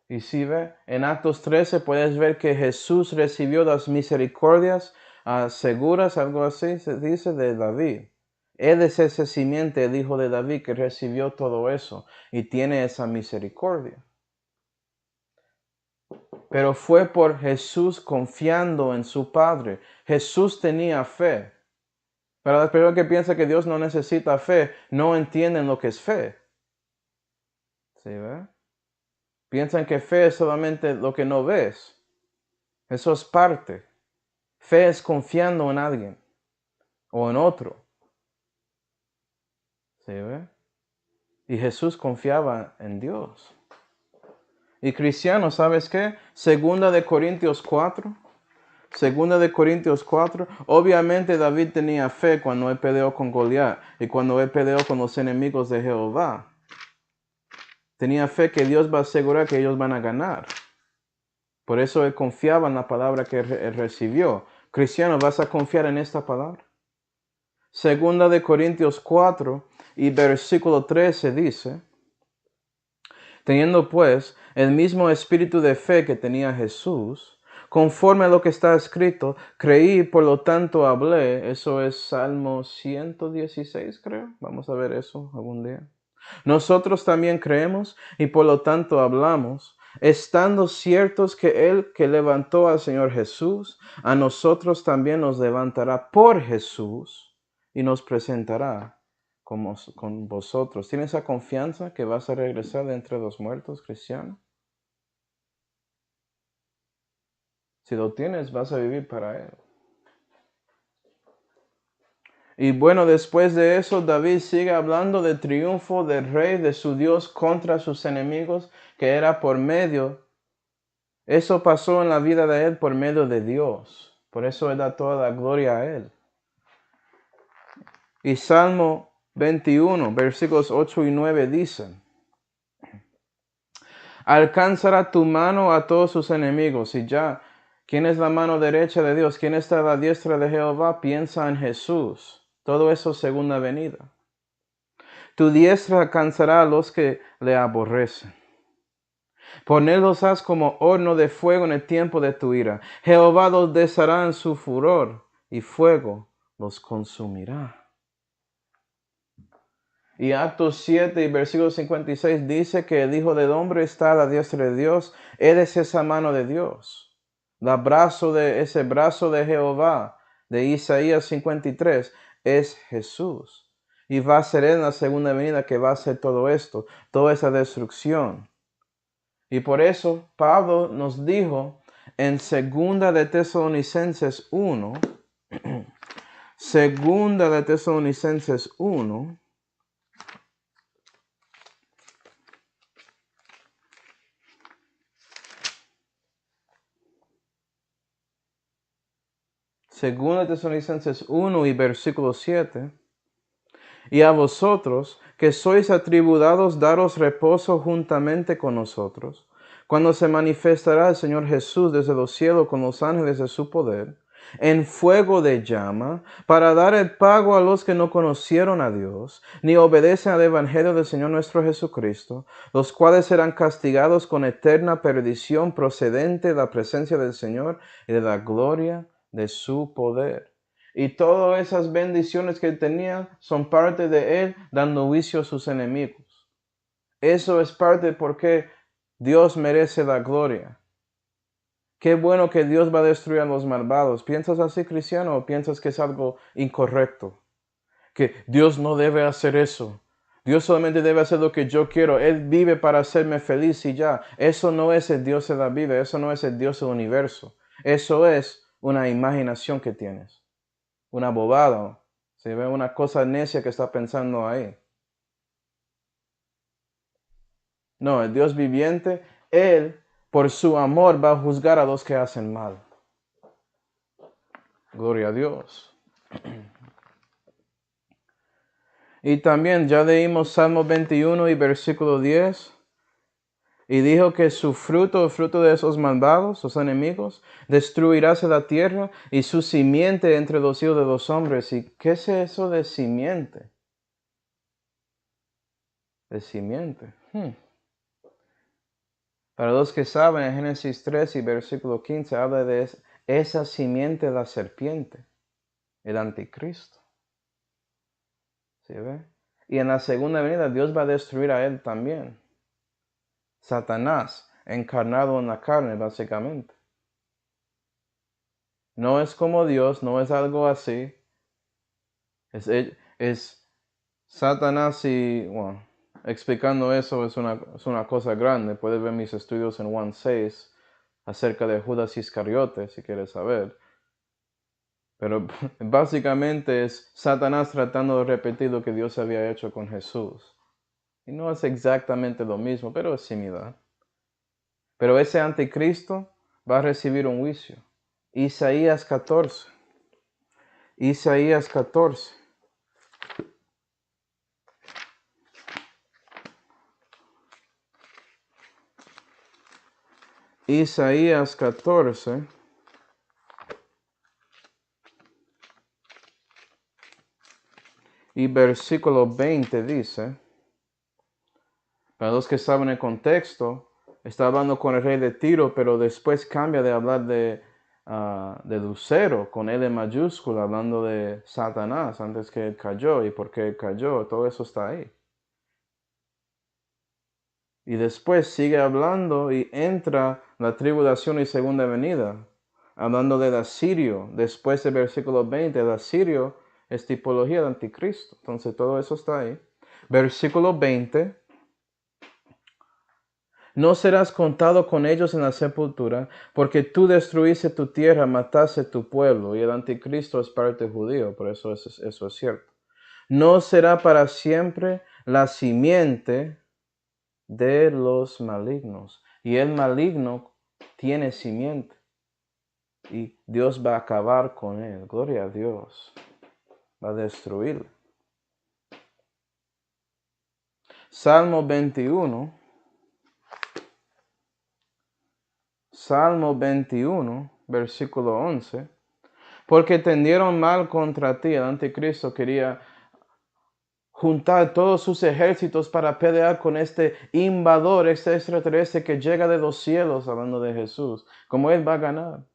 Y si ve, en Actos 13 puedes ver que Jesús recibió las misericordias seguras, algo así se dice, de David. Él es ese simiente, el hijo de David, que recibió todo eso y tiene esa misericordia. Pero fue por Jesús confiando en su Padre. Jesús tenía fe. Para las personas que piensan que Dios no necesita fe, no entienden lo que es fe. ¿Sí ve? Piensan que fe es solamente lo que no ves. Eso es parte. Fe es confiando en alguien o en otro. ¿Sí ve? Y Jesús confiaba en Dios. Y cristiano, ¿sabes qué? Segunda de Corintios 4. Segunda de Corintios 4. Obviamente David tenía fe cuando él peleó con Goliat y cuando él peleó con los enemigos de Jehová. Tenía fe que Dios va a asegurar que ellos van a ganar. Por eso él confiaba en la palabra que él recibió. Cristiano, ¿vas a confiar en esta palabra? Segunda de Corintios 4 y versículo 13 dice: teniendo pues el mismo espíritu de fe que tenía Jesús, conforme a lo que está escrito, creí, por lo tanto hablé. Eso es Salmo 116, creo. Vamos a ver eso algún día. Nosotros también creemos y por lo tanto hablamos, estando ciertos que Él que levantó al Señor Jesús, a nosotros también nos levantará por Jesús y nos presentará con vosotros. ¿Tienes esa confianza que vas a regresar de entre los muertos, cristiano? Si lo tienes, vas a vivir para Él. Y bueno, después de eso, David sigue hablando del triunfo del rey, de su Dios contra sus enemigos, que era por medio. Eso pasó en la vida de él por medio de Dios. Por eso él da toda la gloria a Él. Y Salmo 21, versículos 8 y 9 dicen: alcanzará tu mano a todos sus enemigos. Y ya, ¿quién es la mano derecha de Dios? ¿Quién está a la diestra de Jehová? Piensa en Jesús. Todo eso segunda venida. Tu diestra alcanzará a los que le aborrecen. Ponerlos has como horno de fuego en el tiempo de tu ira. Jehová los deshará en su furor, y fuego los consumirá. Y Actos 7 y versículo 56 dice que el Hijo del Hombre está a la diestra de Dios. Él es esa mano de Dios. Ese brazo de Jehová de Isaías 53 es Jesús. Y va a ser Él en la segunda venida que va a hacer todo esto, toda esa destrucción. Y por eso Pablo nos dijo en segunda de Tesalonicenses 1, segunda de Tesalonicenses 1, segunda de Tesalonicenses 1 y versículo 7, y a vosotros que sois atribulados, daros reposo juntamente con nosotros, cuando se manifestará el Señor Jesús desde los cielos con los ángeles de su poder, en fuego de llama, para dar el pago a los que no conocieron a Dios, ni obedecen al Evangelio del Señor nuestro Jesucristo, los cuales serán castigados con eterna perdición procedente de la presencia del Señor y de la gloria de su poder. Y todas esas bendiciones que él tenía son parte de él dando juicio a sus enemigos. Eso es parte de por qué Dios merece la gloria. Qué bueno que Dios va a destruir a los malvados. ¿Piensas así, cristiano, o piensas que es algo incorrecto? Que Dios no debe hacer eso. Dios solamente debe hacer lo que yo quiero. Él vive para hacerme feliz y ya. Eso no es el Dios de la vida. Eso no es el Dios del universo. Eso es una imaginación que tienes. Una bobada. Se ve una cosa necia que está pensando ahí. No, el Dios viviente, Él, por su amor, va a juzgar a los que hacen mal. Gloria a Dios. Y también ya leímos Salmo 21 y versículo 10. Y dijo que su fruto, el fruto de esos malvados, sus enemigos, destruiráse la tierra y su simiente entre los hijos de los hombres. ¿Y qué es eso de simiente? De simiente. Para los que saben, en Génesis 3 y versículo 15 habla de esa simiente de la serpiente, el anticristo. ¿Sí ve? Y en la segunda venida Dios va a destruir a él también. Satanás, encarnado en la carne, básicamente. No es como Dios, no es algo así. Es Satanás y, bueno, explicando eso es una cosa grande. Puedes ver mis estudios en 1.6 acerca de Judas Iscariote, si quieres saber. Pero básicamente es Satanás tratando de repetir lo que Dios había hecho con Jesús. Y no es exactamente lo mismo, pero es similar. Pero ese anticristo va a recibir un juicio. Isaías 14. Isaías 14. Isaías 14. Y versículo 20 dice, para los que saben el contexto, está hablando con el rey de Tiro, pero después cambia de hablar de Lucero, con L mayúscula, hablando de Satanás, antes que él cayó, y por qué él cayó, todo eso está ahí. Y después sigue hablando y entra la tribulación y segunda venida, hablando del asirio. Después del versículo 20, el asirio es tipología del anticristo. Entonces todo eso está ahí. Versículo 20. No serás contado con ellos en la sepultura, porque tú destruiste tu tierra, mataste tu pueblo. Y el anticristo es parte judío, por eso eso es cierto. No será para siempre la simiente de los malignos. Y el maligno tiene simiente. Y Dios va a acabar con él. Gloria a Dios. Va a destruirlo. Salmo 21. Salmo 21, versículo 11. Porque tendieron mal contra ti. El anticristo quería juntar todos sus ejércitos para pelear con este invasor, este extraterrestre que llega de los cielos, hablando de Jesús. Como él va a ganar.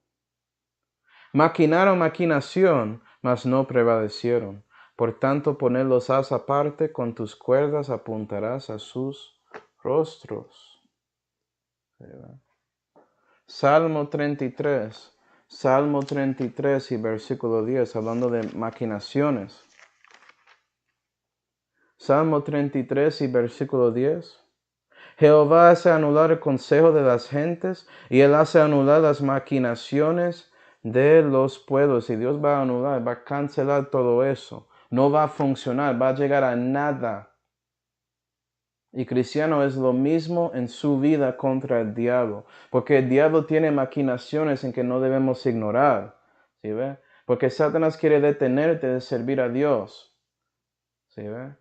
Maquinaron maquinación, mas no prevalecieron. Por tanto, ponedlos haz aparte, con tus cuerdas apuntarás a sus rostros. Salmo 33. Salmo 33 y versículo 10, hablando de maquinaciones. Salmo 33 y versículo 10. Jehová hace anular el consejo de las gentes y él hace anular las maquinaciones de los pueblos. Y Dios va a anular, va a cancelar todo eso. No va a funcionar, va a llegar a nada. Y cristiano es lo mismo en su vida contra el diablo. Porque el diablo tiene maquinaciones en que no debemos ignorar. ¿Sí ve? Porque Satanás quiere detenerte de servir a Dios. ¿Sí ve?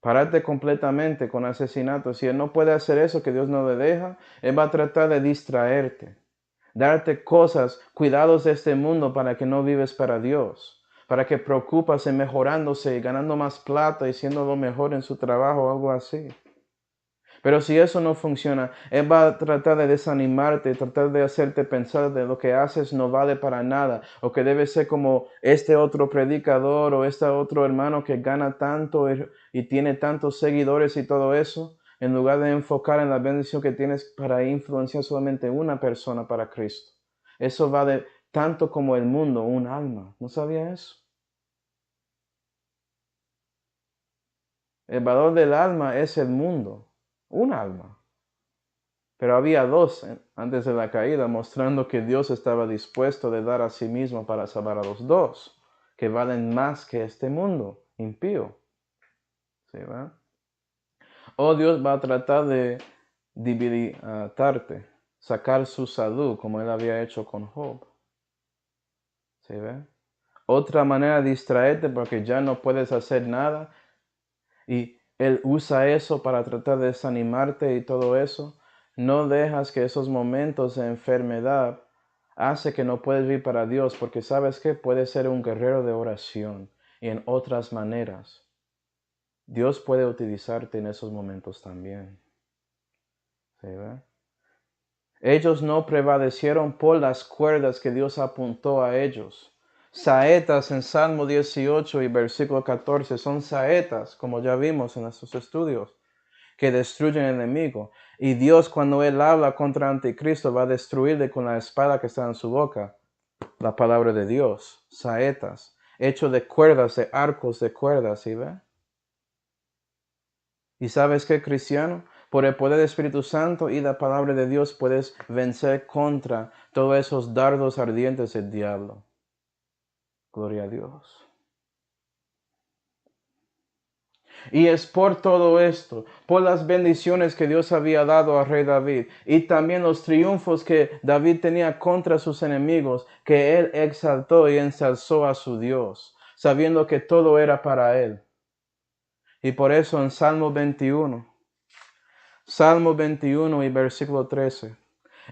Pararte completamente con asesinato. Si él no puede hacer eso, que Dios no le deja, él va a tratar de distraerte. Darte cosas, cuidados de este mundo para que no vives para Dios. Para que preocupas en mejorándose y ganando más plata y siendo lo mejor en su trabajo o algo así. Pero si eso no funciona, él va a tratar de desanimarte, tratar de hacerte pensar de lo que haces no vale para nada, o que debe ser como este otro predicador o este otro hermano que gana tanto y tiene tantos seguidores y todo eso, en lugar de enfocar en la bendición que tienes para influenciar solamente una persona para Cristo. Eso vale tanto como el mundo, un alma. ¿No sabía eso? El valor del alma es el mundo, un alma. Pero había dos antes de la caída, mostrando que Dios estaba dispuesto de dar a sí mismo para salvar a los dos, que valen más que este mundo impío. ¿Sí, va? O Dios va a tratar de debilitarte, sacar su salud, como él había hecho con Job. ¿Sí, ve? Otra manera de distraerte porque ya no puedes hacer nada y él usa eso para tratar de desanimarte y todo eso. No dejas que esos momentos de enfermedad hace que no puedes vivir para Dios, porque sabes que puedes ser un guerrero de oración y en otras maneras. Dios puede utilizarte en esos momentos también. ¿Sí, ve? Ellos no prevalecieron por las cuerdas que Dios apuntó a ellos. Saetas en Salmo 18 y versículo 14 son saetas, como ya vimos en nuestros estudios, que destruyen al enemigo. Y Dios, cuando Él habla contra el anticristo, va a destruirle con la espada que está en su boca. La palabra de Dios, saetas, hecho de cuerdas, de arcos de cuerdas, ¿sí ve? ¿Y sabes qué, cristiano? Por el poder del Espíritu Santo y la palabra de Dios puedes vencer contra todos esos dardos ardientes del diablo. Gloria a Dios. Y es por todo esto, por las bendiciones que Dios había dado al rey David y también los triunfos que David tenía contra sus enemigos, que él exaltó y ensalzó a su Dios, sabiendo que todo era para él. Y por eso en Salmo 21 y versículo 13,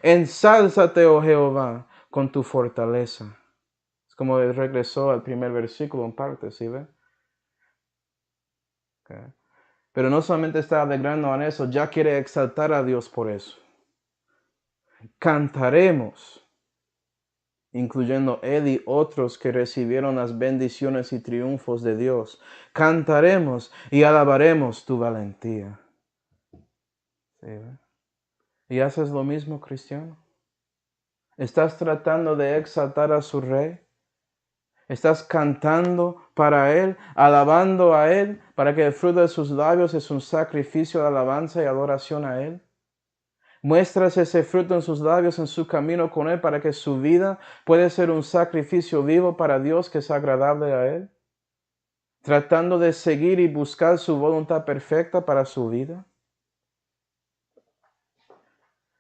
ensálzate, oh Jehová, con tu fortaleza. Es como él regresó al primer versículo en parte, ¿sí ve? Okay. Pero no solamente está alegrando en eso, ya quiere exaltar a Dios por eso. Cantaremos, incluyendo él y otros que recibieron las bendiciones y triunfos de Dios. Cantaremos y alabaremos tu valentía. ¿Sí, ve? ¿Y haces lo mismo, cristiano? ¿Estás tratando de exaltar a su rey? ¿Estás cantando para Él, alabando a Él, para que el fruto de sus labios es un sacrificio de alabanza y adoración a Él? ¿Muestras ese fruto en sus labios, en su camino con Él, para que su vida pueda ser un sacrificio vivo para Dios que es agradable a Él? ¿Tratando de seguir y buscar su voluntad perfecta para su vida?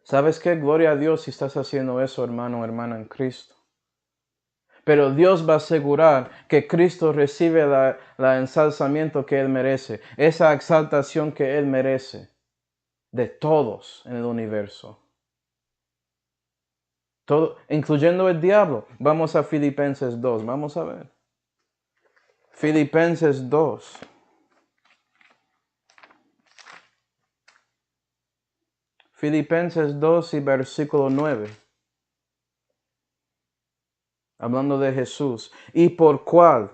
¿Sabes qué? Gloria a Dios si estás haciendo eso, hermano o hermana en Cristo. Pero Dios va a asegurar que Cristo recibe el ensalzamiento que Él merece, esa exaltación que Él merece de todos en el universo. Todo, incluyendo el diablo. Vamos a Filipenses 2, vamos a ver. Filipenses 2. Filipenses 2 y versículo 9. Hablando de Jesús. Y por cual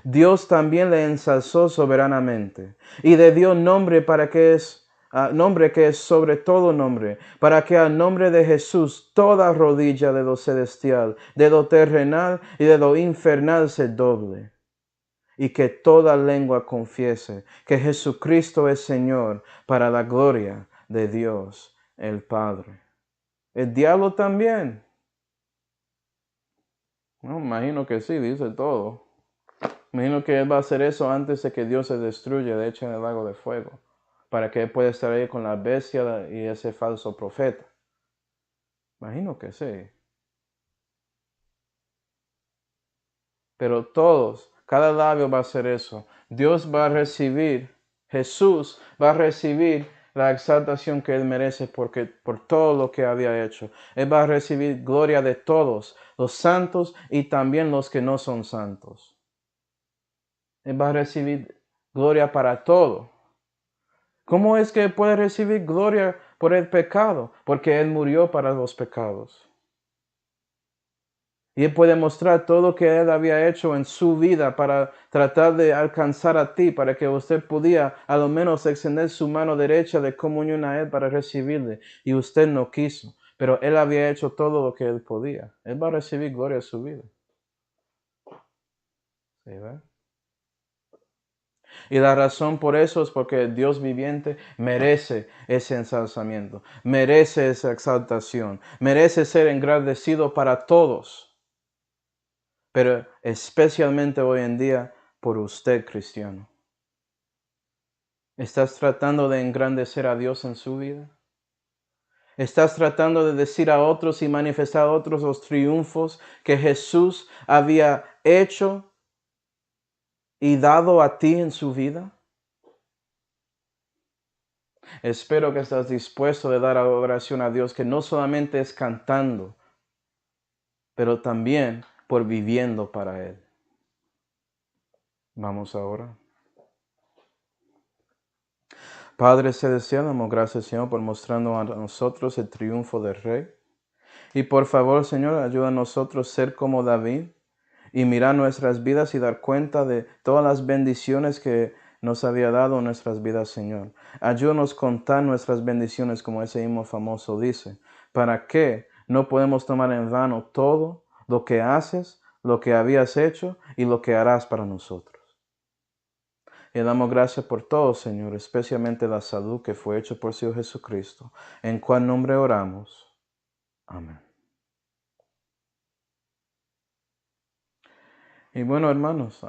Dios también le ensalzó soberanamente y le dio nombre para que es nombre que es sobre todo nombre, para que al nombre de Jesús toda rodilla de lo celestial, de lo terrenal y de lo infernal se doble, y que toda lengua confiese que Jesucristo es Señor, para la gloria de Dios el Padre. El diablo también. No, imagino que sí, dice todo. Imagino que Él va a hacer eso antes de que Dios se destruya, de hecho, en el lago de fuego, para que Él pueda estar ahí con la bestia y ese falso profeta. Imagino que sí. Pero todos, cada labio va a hacer eso. Dios va a recibir, Jesús va a recibir la exaltación que Él merece por todo lo que había hecho. Él va a recibir gloria de todos, los santos y también los que no son santos. Él va a recibir gloria para todo. ¿Cómo es que puede recibir gloria por el pecado? Porque Él murió para los pecados. Y Él puede mostrar todo lo que Él había hecho en su vida para tratar de alcanzar a ti, para que usted pudiera a lo menos extender su mano derecha de comunión a Él para recibirle. Y usted no quiso, pero Él había hecho todo lo que Él podía. Él va a recibir gloria en su vida. ¿Sí, ve? Y la razón por eso es porque el Dios viviente merece ese ensalzamiento, merece esa exaltación, merece ser engrandecido para todos, pero especialmente hoy en día por usted, cristiano. ¿Estás tratando de engrandecer a Dios en su vida? ¿Estás tratando de decir a otros y manifestar a otros los triunfos que Jesús había hecho y dado a ti en su vida? Espero que estás dispuesto a dar adoración a Dios, que no solamente es cantando, pero también por viviendo para Él. Vamos ahora. Padre celestial, damos gracias, Señor, por mostrando a nosotros el triunfo del Rey. Y por favor, Señor, ayuda a nosotros a ser como David y mirar nuestras vidas y dar cuenta de todas las bendiciones que nos había dado en nuestras vidas, Señor. Ayúdanos a contar nuestras bendiciones como ese himno famoso dice. ¿Para qué no podemos tomar en vano todo lo que haces, lo que habías hecho y lo que harás para nosotros? Y damos gracias por todo, Señor, especialmente la salud que fue hecha por su Hijo Jesucristo, en cual nombre oramos. Amén. Y bueno, hermanos,